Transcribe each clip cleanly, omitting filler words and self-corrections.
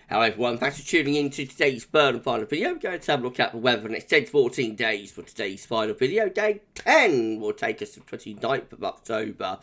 Hello everyone, thanks for tuning in to today's third and final video. We're going to have a look at the weather for the next 10 to 14 days for today's final video. Day 10 will take us to the 29th of October.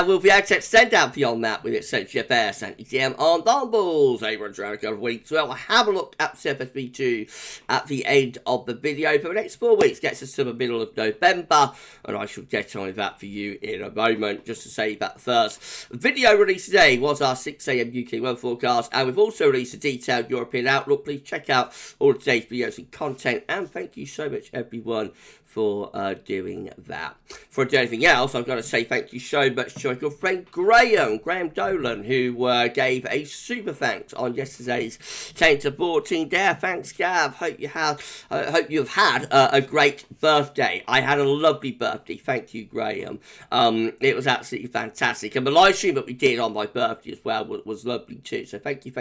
We'll be able to extend out beyond that with its GFS and NHC Ensembles over and around a couple of weeks. We'll have a look at CFS V2 at the end of the video for the next 4 weeks. Gets us to the middle of November, and I shall get on with that for you in a moment. Just to say that first, the video released today was our 6 AM UK weather forecast, and we've also released a detailed European outlook. Please check out all of today's videos and content, and thank you so much everyone for doing that. Before I do anything else, I've got to say thank you so much to my good friend Graham Dolan, who gave a super thanks on yesterday's 10 to 14 day. Thanks, Gav. Hope you have had a great birthday. I had a lovely birthday. Thank you, Graham. It was absolutely fantastic, and the live stream that we did on my birthday as well was lovely too. So thank you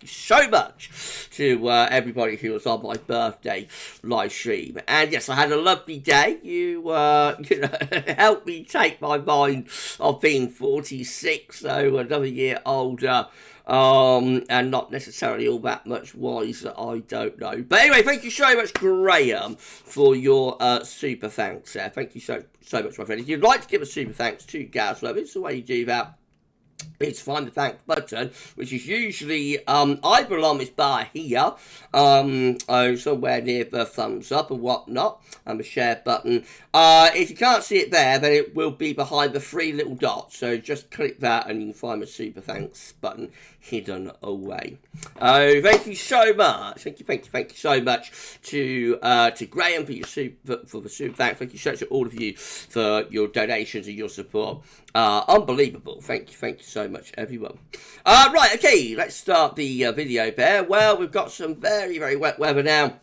so much to everybody who was on my birthday live stream. And yes, I had a lovely day. You helped me take my mind of being 46, so another year older, and not necessarily all that much wiser, I don't know. But anyway, thank you so much, Graham, for your super thanks there. Thank you so much, my friend. If you'd like to give a super thanks to GavsWeatherVids, the way you do that is find the thanks button, which is usually either along this bar here, somewhere near the thumbs up and whatnot, and the share button. If you can't see it there, then it will be behind the 3 little dots. So just click that, and you can find the super thanks button hidden away. Thank you so much. Thank you so much to Graham for your for the super thanks. Thank you so much to all of you for your donations and your support. Unbelievable. Thank you so much, everyone. Right, okay, let's start the video there. Well, we've got some very, very wet weather now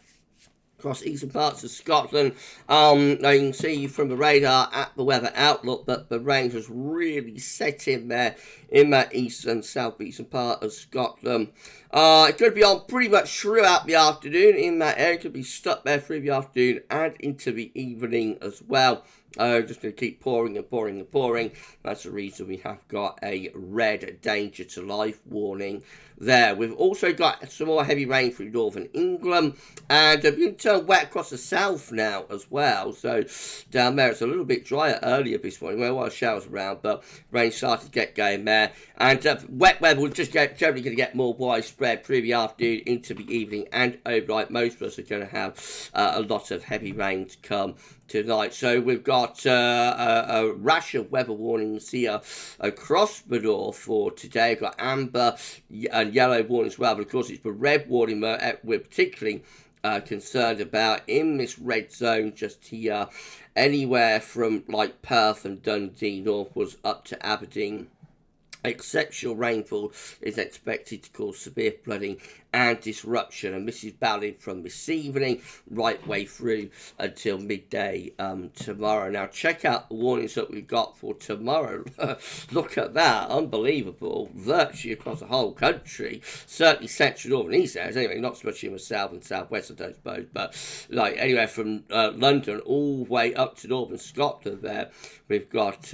across eastern parts of Scotland. You can see from the radar at the weather outlook that the rain has really set in there in that eastern, southeastern part of Scotland. It's going to be on pretty much throughout the afternoon in that area. It could be stuck there through the afternoon and into the evening as well. Just going to keep pouring and pouring and pouring. That's the reason we have got a red danger to life warning there. We've also got some more heavy rain through northern England, and we're going to turn wet across the south now as well. So down there it's a little bit drier earlier this morning. There were showers around, but rain started to get going there. And wet weather will just generally going to get more widespread through the afternoon into the evening and overnight. Most of us are going to have a lot of heavy rain to come tonight. So we've got a rash of weather warnings here across the north for today. We've got amber and yellow warnings as well, but of course it's the red warning we're particularly concerned about in this red zone just here, anywhere from like Perth and Dundee northwards up to Aberdeen. Exceptional rainfall is expected to cause severe flooding and disruption, and this is valid from this evening right way through until midday tomorrow. Now check out the warnings that we've got for tomorrow. Look at that, unbelievable, virtually across the whole country, certainly central, north and east areas anyway, not so much in the south and southwest I don't suppose, but like anywhere from London all the way up to northern Scotland there. We've got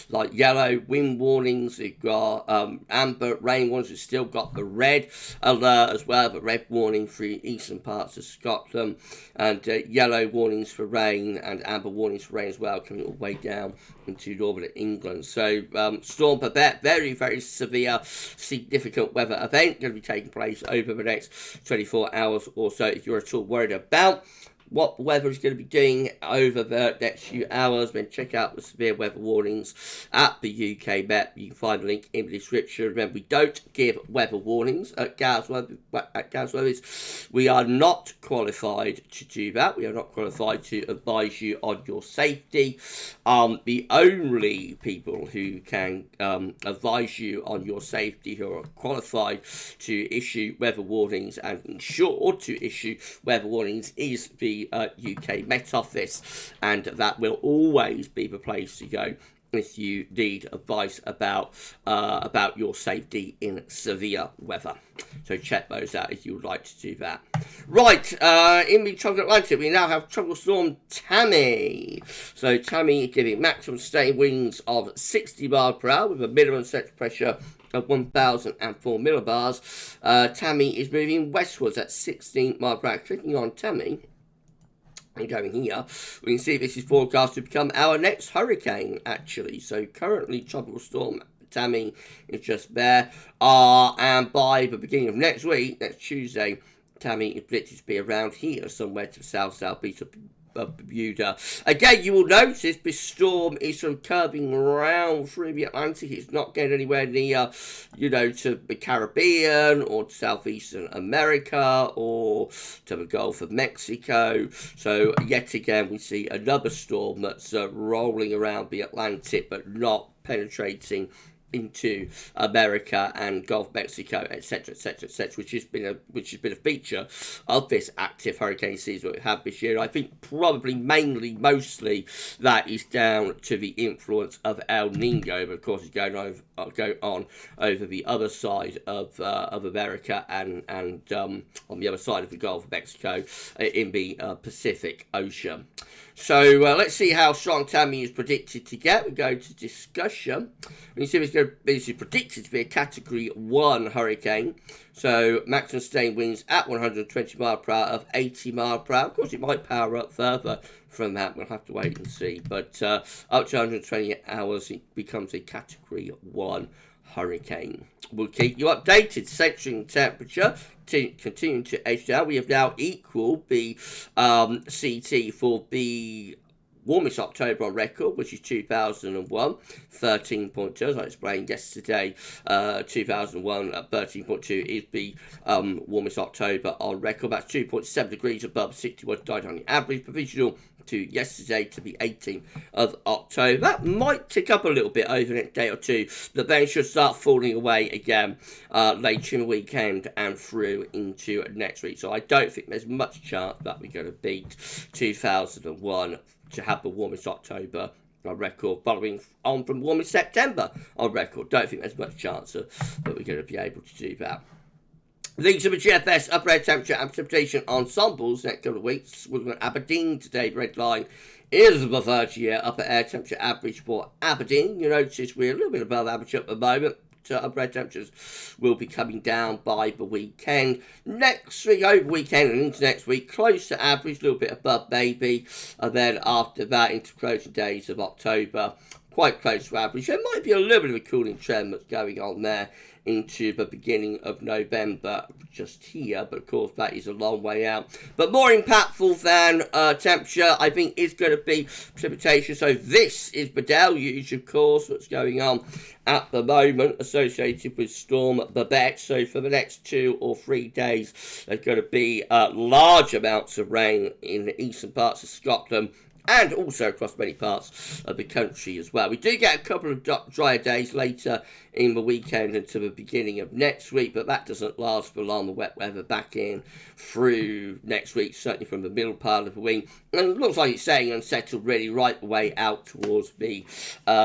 like yellow wind warnings, we've got amber rain warnings, we've still got the red alert as well, but red warning for eastern parts of Scotland, and yellow warnings for rain and amber warnings for rain as well, coming all the way down into northern England. So Storm Babet, very, very severe, significant weather event going to be taking place over the next 24 hours or so. If you're at all worried about what the weather is going to be doing over the next few hours, then check out the severe weather warnings at the UK Met. You can find the link in the description. Remember, we don't give weather warnings at GavsWeatherVids. We are not qualified to do that. We are not qualified to advise you on your safety. The only people who can advise you on your safety, who are qualified to issue weather warnings and insured to issue weather warnings, is the UK Met Office, and that will always be the place to go if you need advice about your safety in severe weather. So check those out if you would like to do that. Right, in the Tropical Atlantic, we now have Tropical Storm Tammy. So Tammy giving maximum sustained winds of 60 miles per hour with a minimum central pressure of 1,004 millibars. Tammy is moving westwards at 16 miles per hour. Clicking on Tammy and going here, we can see this is forecast to become our next hurricane, actually. So currently tropical storm Tammy is just there. And by the beginning of next week, next Tuesday, Tammy is predicted to be around here, somewhere to the south-southeast of Bermuda. Again, you will notice this storm is sort of curving around through the Atlantic. It's not getting anywhere near, to the Caribbean or to southeastern America or to the Gulf of Mexico. So yet again, we see another storm that's rolling around the Atlantic but not penetrating into America and Gulf Mexico, etc., etc., etc., which has been a feature of this active hurricane season we've had this year. I think probably mostly that is down to the influence of El Nino, but of course it's going on over the other side of America and on the other side of the Gulf of Mexico in the Pacific Ocean. So let's see how strong Tammy is predicted to get. We go to discussion. We see this is predicted to be a Category 1 hurricane. So maximum sustained winds at 120 miles per hour of 80 miles per hour. Of course, it might power up further from that. We'll have to wait and see. But up to 120 hours, it becomes a Category 1 hurricane. We'll keep you updated. Centering temperature continuing to edge down. We have now equaled the CT for the warmest October on record, which is 2001, 13.2. As I explained yesterday, 2001 at 13.2 is the warmest October on record. That's 2.7 degrees above 61 dynamic average. Provisional to yesterday to the 18th of October. That might tick up a little bit over the next day or two, but then should start falling away again later in the weekend and through into next week. So I don't think there's much chance that we're going to beat 2001 to have the warmest October on record, following on from warmest September on record. Don't think there's much chance that we're going to be able to do that. Leads of the GFS upper air temperature and precipitation ensembles next couple of weeks. We're at Aberdeen today. Red line is the 30-year upper air temperature average for Aberdeen. You notice we're a little bit above average at the moment. Upper air temperatures will be coming down by the weekend. Next week, over weekend and into next week, close to average, a little bit above maybe. And then after that, into closing days of October, quite close to average. There might be a little bit of a cooling trend that's going on there into the beginning of November just here, but of course that is a long way out. But more impactful than temperature, I think, is going to be precipitation. So this is the deluge, of course, what's going on at the moment associated with Storm Babet. So for the next 2 or 3 days, there's going to be large amounts of rain in the eastern parts of Scotland, and also across many parts of the country as well. We do get a couple of drier days later in the weekend into the beginning of next week, but that doesn't last for long. The wet weather back in through next week, certainly from the middle part of the week. And it looks like it's staying unsettled really right the way out towards the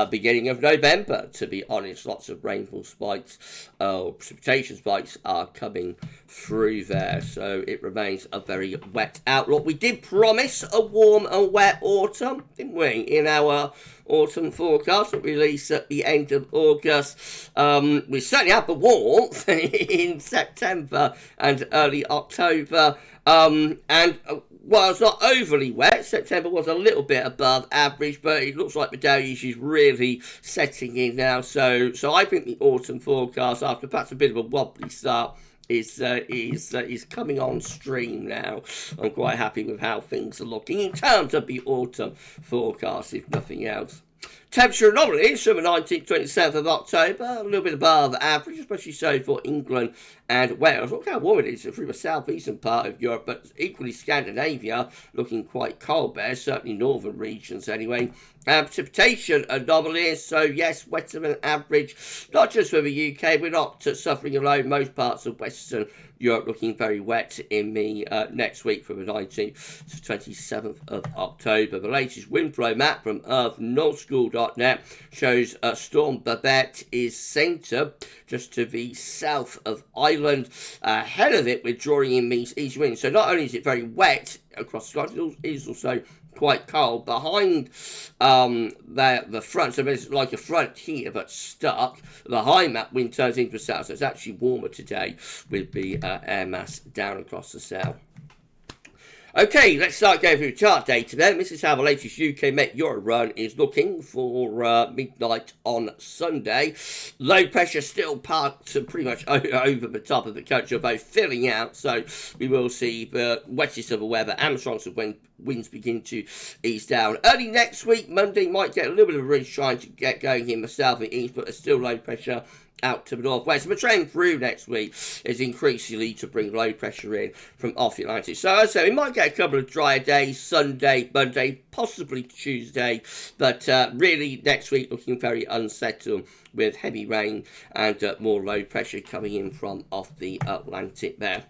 beginning of November, to be honest. Lots of rainfall spikes, precipitation spikes are coming through there. So it remains a very wet outlook. We did promise a warm and wet autumn, didn't we, in our autumn forecast that we released at the end of August. We certainly had the warmth in September and early October. While it's not overly wet, September was a little bit above average, but it looks like the deluge is really setting in now. So I think the autumn forecast, after perhaps a bit of a wobbly start, is coming on stream now. I'm quite happy with how things are looking in terms of the autumn forecast, if nothing else. Temperature anomalies from the 19th to 27th of October, a little bit above average, especially so for England and Wales. Look how warm it is through the southeastern part of Europe, but equally Scandinavia looking quite cold there, certainly northern regions anyway. Precipitation anomalies, so yes, wetter than average, not just for the UK, we're not suffering alone. Most parts of Western Europe looking very wet in the next week from the 19th to 27th of October. The latest Windflow Map from earthnullschool.net shows Storm Babet is centred just to the south of Ireland. Ahead of it, we're drawing in these east winds. So not only is it very wet across Scotland, it is also quite cold. Behind the front, so there's like a front here but stuck. The high map wind turns into the south, so it's actually warmer today with the air mass down across the south. Okay, let's start going through chart data then. This is how the latest UK Met Euro run is looking for midnight on Sunday. Low pressure still parked pretty much over the top of the country, both filling out, so we will see the wettest of the weather and the strongest of winds begin to ease down. Early next week, Monday might get a little bit of a ridge trying to get going in the south and east, but there's still low pressure out to the northwest. The trend through next week is increasingly to bring low pressure in from off the Atlantic. So as I say, we might get a couple of drier days, Sunday, Monday, possibly Tuesday, but really next week looking very unsettled with heavy rain and more low pressure coming in from off the Atlantic there.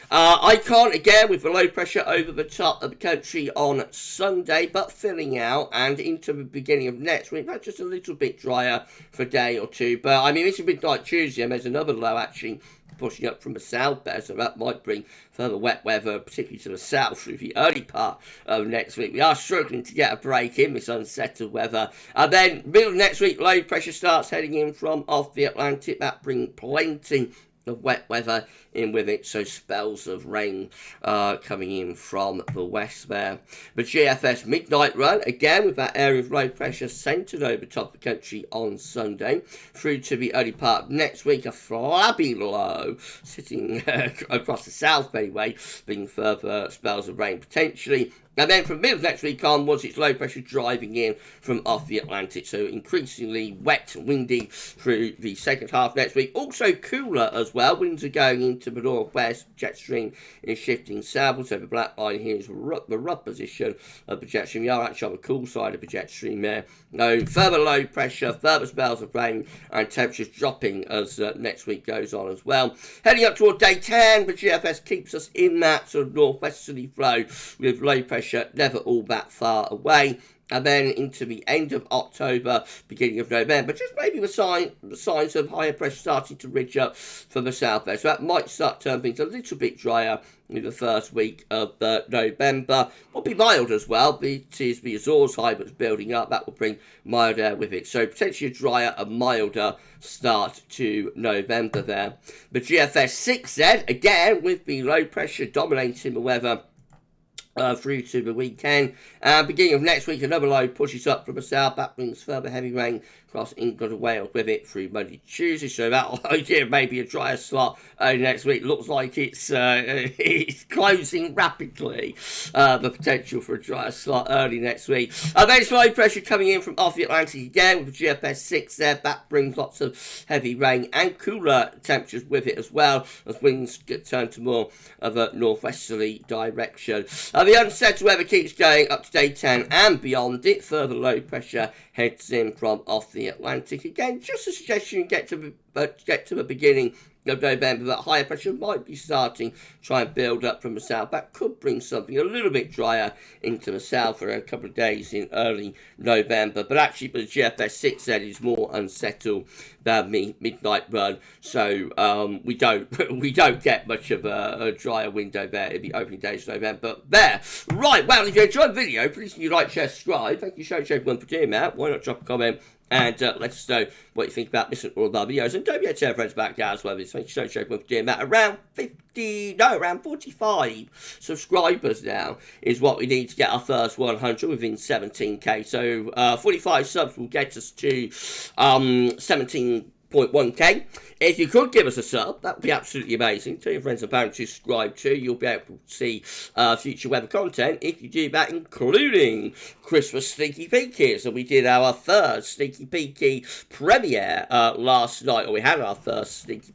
Icon again with the low pressure over the top of the country on Sunday, but filling out and into the beginning of next week. That's just a little bit drier for a day or two, but I mean, it's a bit like Tuesday, and there's another low actually pushing up from the south there, so that might bring further wet weather, particularly to the south through the early part of next week. We are struggling to get a break in this unsettled weather. And then middle of next week, low pressure starts heading in from off the Atlantic. That brings plenty of wet weather in with it, so spells of rain coming in from the west there. The GFS midnight run, again with that area of low pressure centred over top of the country on Sunday, through to the early part of next week, a flabby low sitting across the south anyway, bringing further spells of rain potentially. And then from middle of next week onwards, it's low pressure driving in from off the Atlantic. So increasingly wet and windy through the second half next week. Also cooler as well. Winds are going into the northwest. Jet stream is shifting southward. So the black line here is the rough position of the jet stream. We are actually on the cool side of the jet stream there. No further low pressure, further spells of rain, and temperatures dropping as next week goes on as well. Heading up toward day 10, the GFS keeps us in that sort of northwesterly flow with low pressure never all that far away. And then into the end of October, beginning of November, just maybe the signs of higher pressure starting to ridge up from the south there. So that might start turning things a little bit drier in the first week of November. Will be mild as well. It is the Azores high that's building up. That will bring mild air with it. So potentially a drier and milder start to November there. The GFS 6Z, again, with the low pressure dominating the weather through to the weekend. Beginning of next week, another low pushes up from the south. That brings further heavy rain across England and Wales with it through Monday, Tuesday. So that idea maybe a drier slot next week looks like it's closing rapidly. The potential for a drier slot early next week. Then low pressure coming in from off the Atlantic again with the GFS 6 there. That brings lots of heavy rain and cooler temperatures with it as well, as winds get turned to more of a northwesterly direction. The unsettled weather keeps going up to day 10 and beyond it. Further low pressure heads in from off the Atlantic. Again, just a suggestion you get to the beginning of November, that higher pressure might be starting to try and build up from the south. That could bring something a little bit drier into the south for a couple of days in early November. But actually, the GFS 6Z is more unsettled than the midnight run, so we don't get much of a drier window there in the opening days of November. There, right. Well, if you enjoyed the video, please can you like, share, subscribe. Thank you so much everyone for doing that. Why not drop a comment and let us know what you think about this and all of our videos. And don't forget to tell your friends about GavsWeatherVids. Thank you so much everyone for doing that. Around 45 subscribers now is what we need to get our first 100 within 17k. So 45 subs will get us to 17.1k. If you could give us a sub, that would be absolutely amazing. Tell your friends and family to subscribe too. You'll be able to see future weather content if you do that, including Christmas Sneaky Peekies. So we did our third Sneaky Peeky premiere last night, or we had our first third Sneaky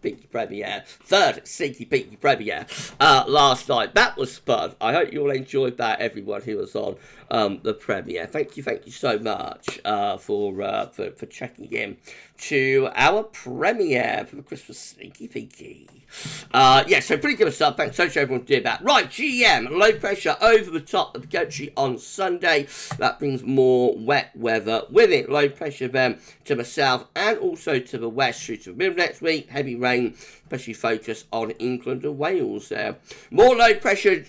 Peeky premiere last night. That was fun. I hope you all enjoyed that, everyone who was on the premiere. Thank you so much for checking in to our premiere for the Christmas Sneaky Peeky. So pretty good stuff. Thanks so much everyone for doing that. Right, GM, low pressure over the top of the country on Sunday. That brings more wet weather with it. Low pressure then to the south and also to the west through to the middle of next week. Heavy rain especially focus on England and Wales there. More low pressure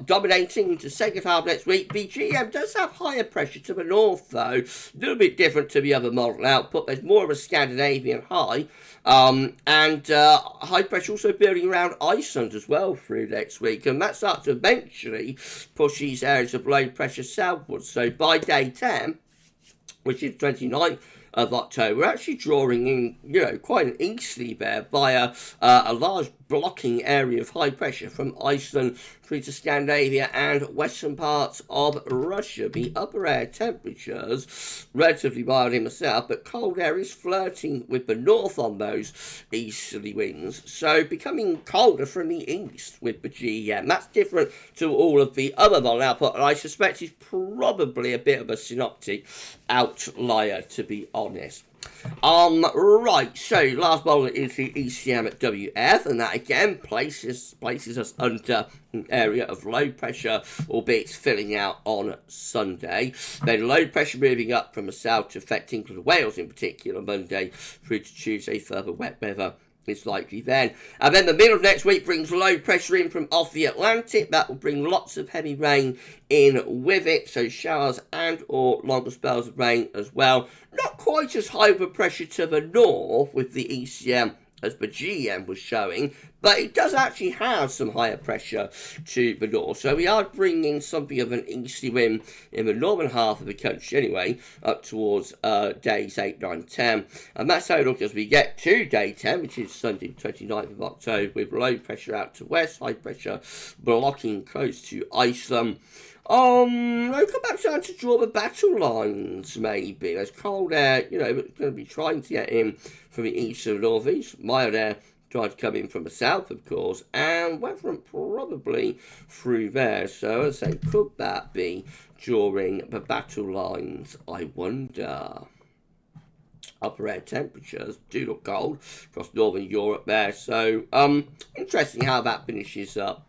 dominating into the second half next week. BGM does have higher pressure to the north, though. A little bit different to the other model output. There's more of a Scandinavian high. And high pressure also building around Iceland as well through next week. And that starts to eventually push these areas of low pressure southwards. So by day 10, which is 29th of October, we're actually drawing in, quite an easterly there by a large blocking area of high pressure from Iceland through to Scandinavia and western parts of Russia. The upper air temperatures relatively mild in the south, but cold air is flirting with the north on those easterly winds, so becoming colder from the east with the GEM. That's different to all of the other model output, and I suspect is probably a bit of a synoptic outlier, to be honest. Right, so last model is the ECM at WF, and that again places us under an area of low pressure, albeit it's filling out on Sunday. Then low pressure moving up from the south to affect England and Wales in particular Monday through to Tuesday. Further wet weather is likely then. And then the middle of next week brings low pressure in from off the Atlantic. That will bring lots of heavy rain in with it, so showers and or longer spells of rain as well. Not quite as high of a pressure to the north with the ECM as the GM was showing, but it does actually have some higher pressure to the north. So we are bringing something of an easterly wind in the northern half of the country anyway, up towards days 8, 9, 10. And that's how it looks as we get to day 10, which is Sunday 29th of October, with low pressure out to west, high pressure blocking close to Iceland. I'll come back down to draw the battle lines, maybe. There's cold air, going to be trying to get in from the east and northeast. Mild air trying to come in from the south, of course. And weather probably through there. So, as I say, could that be during the battle lines, I wonder? Upper air temperatures do look cold across northern Europe there. So, interesting how that finishes up.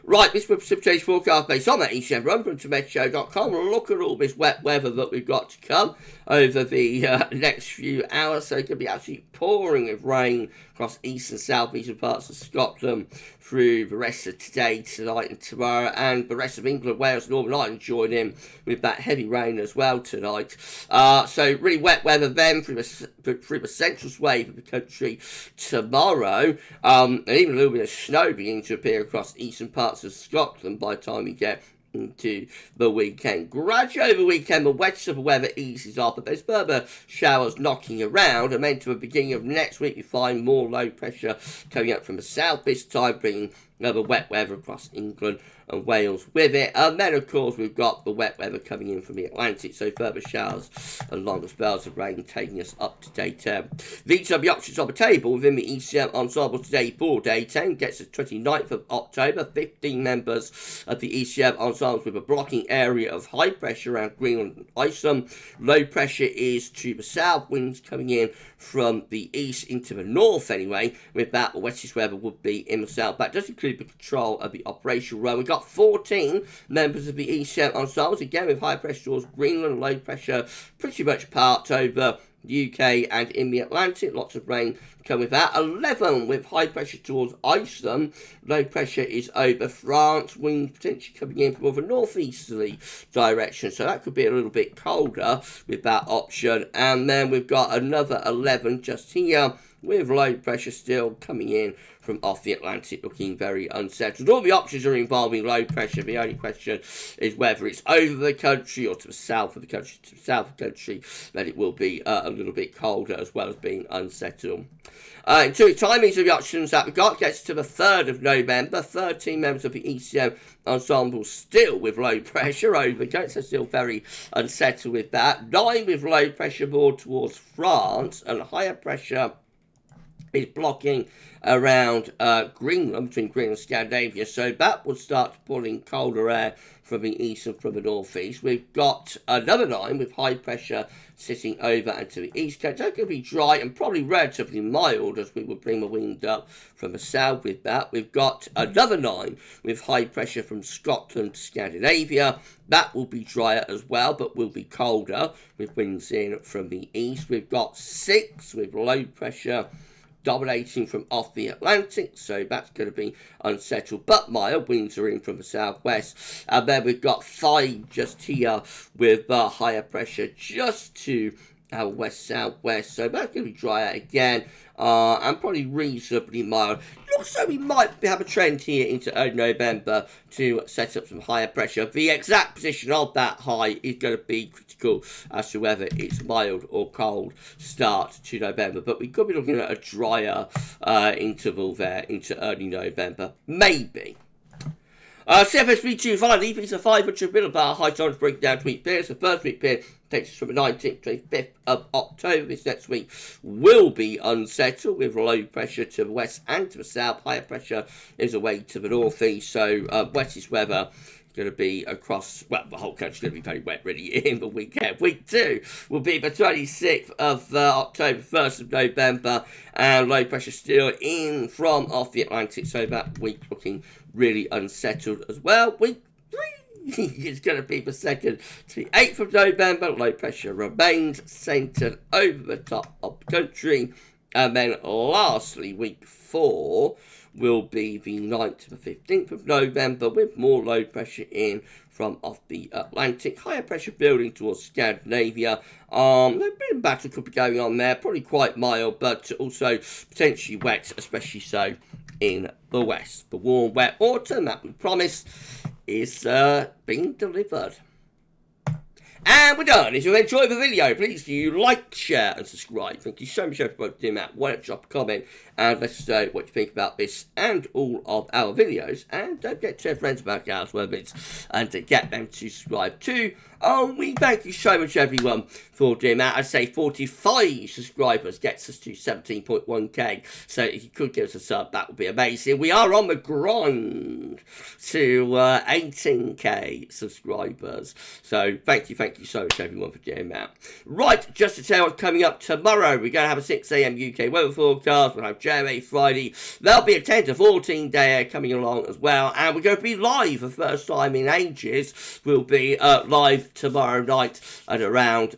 Right, this was Precipitation Forecast based on that ECM run from TomedShow.com. Look at all this wet weather that we've got to come over the next few hours. So it could be absolutely pouring with rain across east and southeastern parts of Scotland through the rest of today, tonight and tomorrow, and the rest of England, Wales, Northern Ireland join in with that heavy rain as well tonight. So really wet weather then through the central swathe of the country tomorrow, and even a little bit of snow beginning to appear across eastern parts of Scotland by the time we get into the weekend. Gradually over the weekend, the wettest of the weather eases off, but there's further showers knocking around, and then to the beginning of next week, we find more low pressure coming up from the south this time, bringing another wet weather across England and Wales with it. And then, of course, we've got the wet weather coming in from the Atlantic, so further showers and longer spells of rain taking us up to day 10. These are the options on the table within the ECM Ensemble today for day 10. Gets us 29th of October. 15 members of the ECM Ensembles with a blocking area of high pressure around Greenland and Iceland. Low pressure is to the south, winds coming in from the east into the north anyway. With that, the wettest weather would be in the south. That does include the control of the operational run. We've got 14 members of the ECM Ensembles, again with high pressure towards Greenland, low pressure pretty much parked over the UK and in the Atlantic. Lots of rain come with that. 11 with high pressure towards Iceland. Low pressure is over France. Winds potentially coming in from more of a northeasterly direction, so that could be a little bit colder with that option. And then we've got another 11 just here with low pressure still coming in from off the Atlantic, looking very unsettled. All the options are involving low pressure. The only question is whether it's over the country or to the south of the country. To the south of the country, then it will be a little bit colder as well as being unsettled. In terms of timings of the options that we got, gets to the 3rd of November. 13 members of the ECM Ensemble still with low pressure over the country, so still very unsettled with that. 9 with low pressure more towards France, and higher pressure is blocking around Greenland, between Greenland and Scandinavia, so that will start pulling colder air from the east and from the northeast. We've got another line with high pressure sitting over and to the east coast. That's going to be dry and probably relatively mild as we will bring the wind up from the south with that. We've got another line with high pressure from Scotland to Scandinavia. That will be drier as well, but will be colder with winds in from the east. We've got 6 with low pressure dominating from off the Atlantic, so that's going to be unsettled but mild. Winds are in from the southwest, and then we've got 5 just here with higher pressure just to our west-southwest, so that's going to be dry out again, and probably reasonably mild. Looks like we might have a trend here into early November to set up some higher pressure. The exact position of that high is going to be critical as to whether it's mild or cold start to November, but we could be looking at a drier interval there into early November, maybe. CFS Weeklies finally, it's a 500 millibar high times breaking down to week periods. The first week period takes us from the 19th to 25th of October. This next week will be unsettled with low pressure to the west and to the south. Higher pressure is away to the northeast, so wettest weather going to be across, well, the whole country's going to be very wet really in the weekend. Week 2 will be the 26th of October, 1st of November, and low pressure still in from off the Atlantic, so that week looking really unsettled as well. Week 3 is going to be the 2nd to the 8th of November. Low pressure remains centred over the top of the country, and then lastly, week 4 will be the 9th to the 15th of November with more low pressure in from off the Atlantic. Higher pressure building towards Scandinavia. A bit of battle could be going on there. Probably quite mild, but also potentially wet, especially so in the west. The warm, wet autumn that we promised is being delivered. And we're done. If you enjoyed the video, please do you like, share, and subscribe. Thank you so much everybody for doing that. Why not drop a comment and let us know what you think about this and all of our videos. And don't forget to tell friends about GavsWeatherVids and to get them to subscribe too. We thank you so much everyone for doing that. I'd say 45 subscribers gets us to 17.1k. So if you could give us a sub, that would be amazing. We are on the grind to 18k subscribers. So thank you so much everyone for doing that. Right, just to tell you what's coming up tomorrow, we're going to have a 6 AM UK weather forecast. We'll have JMA Friday. There'll be a 10 to 14 day coming along as well. And we're going to be live for the first time in ages. We'll be live tomorrow night at around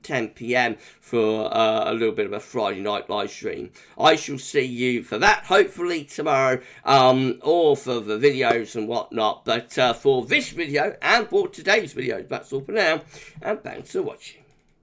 10 PM for a little bit of a Friday night live stream. I shall see you for that, hopefully tomorrow, or for the videos and whatnot. But for this video and for today's video, that's all for now, and thanks for watching.